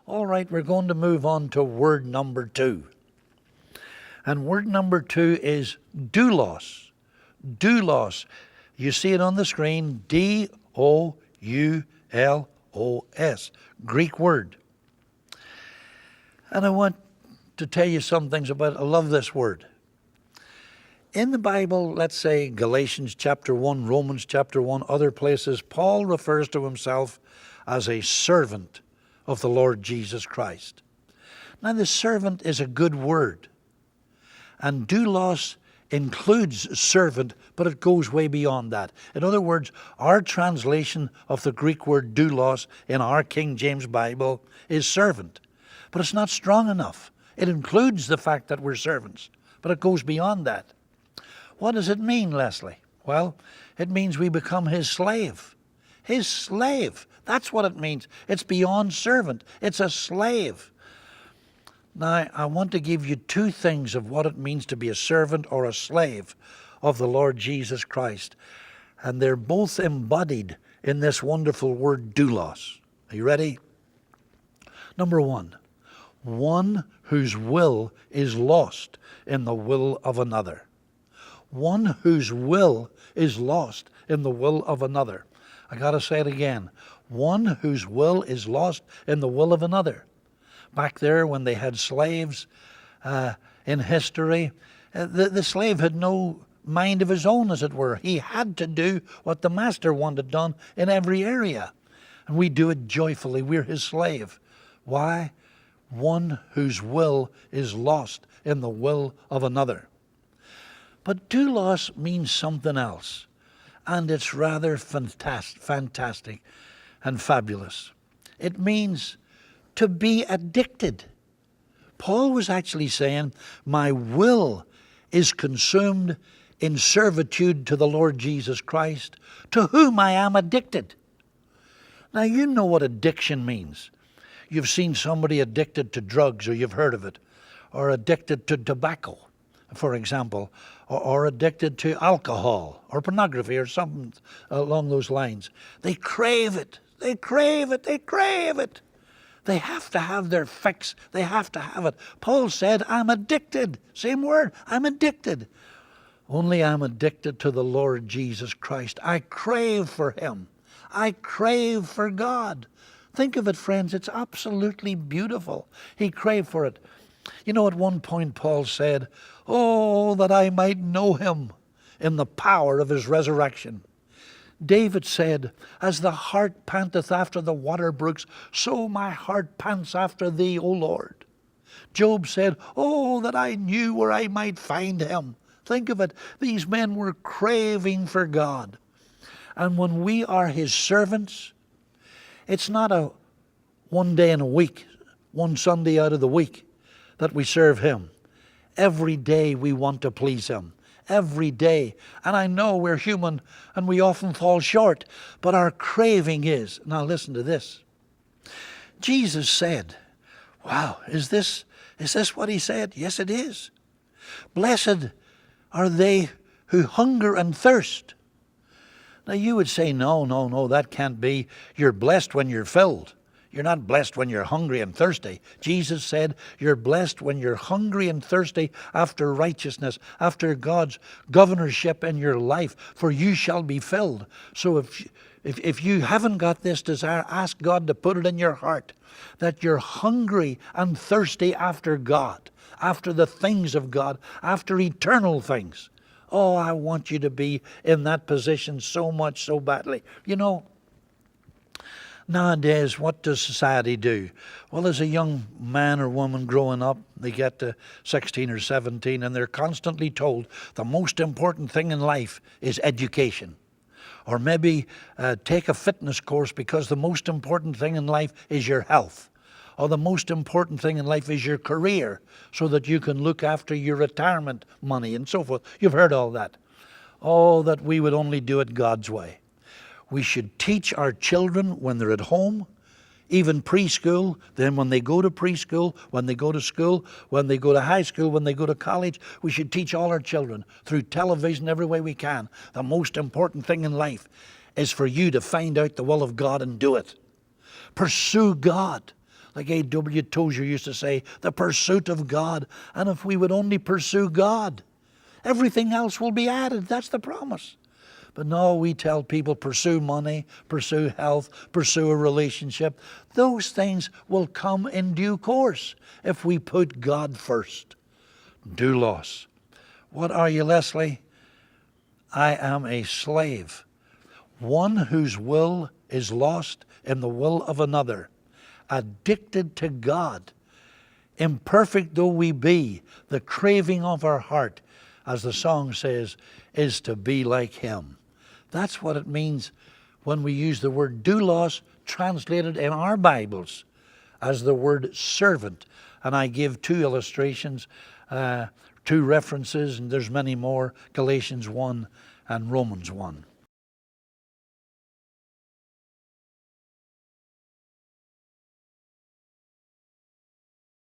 All right, we're going to move on to word number 2. And word number 2 is doulos. Doulos. You see it on the screen, D-O-U-L-O-S, Greek word. And I want to tell you some things about it. I love this word. In the Bible, let's say Galatians chapter 1, Romans chapter 1, other places, Paul refers to himself as a servant of the Lord Jesus Christ. Now, the servant is a good word. And doulos includes servant, but it goes way beyond that. In other words, our translation of the Greek word doulos in our King James Bible is servant. But it's not strong enough. It includes the fact that we're servants, but it goes beyond that. What does it mean, Leslie? Well, it means we become his slave. His slave. That's what it means. It's beyond servant. It's a slave. Now, I want to give you 2 things of what it means to be a servant or a slave of the Lord Jesus Christ. And they're both embodied in this wonderful word doulos. Are you ready? Number 1, one whose will is lost in the will of another. One whose will is lost in the will of another. I got to say it again. One whose will is lost in the will of another. Back there when they had slaves in history, the slave had no mind of his own, as it were. He had to do what the master wanted done in every area. And we do it joyfully. We're his slave. Why? One whose will is lost in the will of another. But doulos means something else, and it's rather fantastic and fabulous. It means to be addicted. Paul was actually saying, my will is consumed in servitude to the Lord Jesus Christ, to whom I am addicted. Now, you know what addiction means. You've seen somebody addicted to drugs, or you've heard of it, or addicted to tobacco, for example, or addicted to alcohol or pornography or something along those lines. They crave it. They crave it. They crave it. They have to have their fix. They have to have it. Paul said, I'm addicted. Same word. I'm addicted. Only I'm addicted to the Lord Jesus Christ. I crave for him. I crave for God. Think of it, friends. It's absolutely beautiful. He craved for it. You know, at one point Paul said, oh, that I might know him in the power of his resurrection. David said, as the hart panteth after the water brooks, so my heart pants after thee, O Lord. Job said, oh, that I knew where I might find him. Think of it. These men were craving for God. And when we are his servants, it's not a one day in a week, one Sunday out of the week that we serve him. Every day we want to please him. Every day. And I know we're human and we often fall short, but our craving is, now listen to this. Jesus said, wow, is this what he said? Yes, it is. Blessed are they who hunger and thirst. Now you would say, no, that can't be. You're blessed when you're filled. You're not blessed when you're hungry and thirsty. Jesus said, you're blessed when you're hungry and thirsty after righteousness, after God's governorship in your life, for you shall be filled. So if you haven't got this desire, ask God to put it in your heart, that you're hungry and thirsty after God, after the things of God, after eternal things. Oh, I want you to be in that position so much, so badly. You know, nowadays, what does society do? Well, as a young man or woman growing up, they get to 16 or 17 and they're constantly told the most important thing in life is education. Or maybe take a fitness course because the most important thing in life is your health. Or the most important thing in life is your career so that you can look after your retirement money and so forth. You've heard all that. Oh, that we would only do it God's way. We should teach our children when they're at home, even preschool, then when they go to preschool, when they go to school, when they go to high school, when they go to college, we should teach all our children through television every way we can. The most important thing in life is for you to find out the will of God and do it. Pursue God. Like A.W. Tozer used to say, the pursuit of God. And if we would only pursue God, everything else will be added. That's the promise. But no, we tell people, pursue money, pursue health, pursue a relationship. Those things will come in due course if we put God first. Doulas. What are you, Leslie? I am a slave, one whose will is lost in the will of another, addicted to God. Imperfect though we be, the craving of our heart, as the song says, is to be like Him. That's what it means when we use the word doulos, translated in our Bibles as the word servant. And I give two illustrations, two references, and there's many more, Galatians 1 and Romans 1.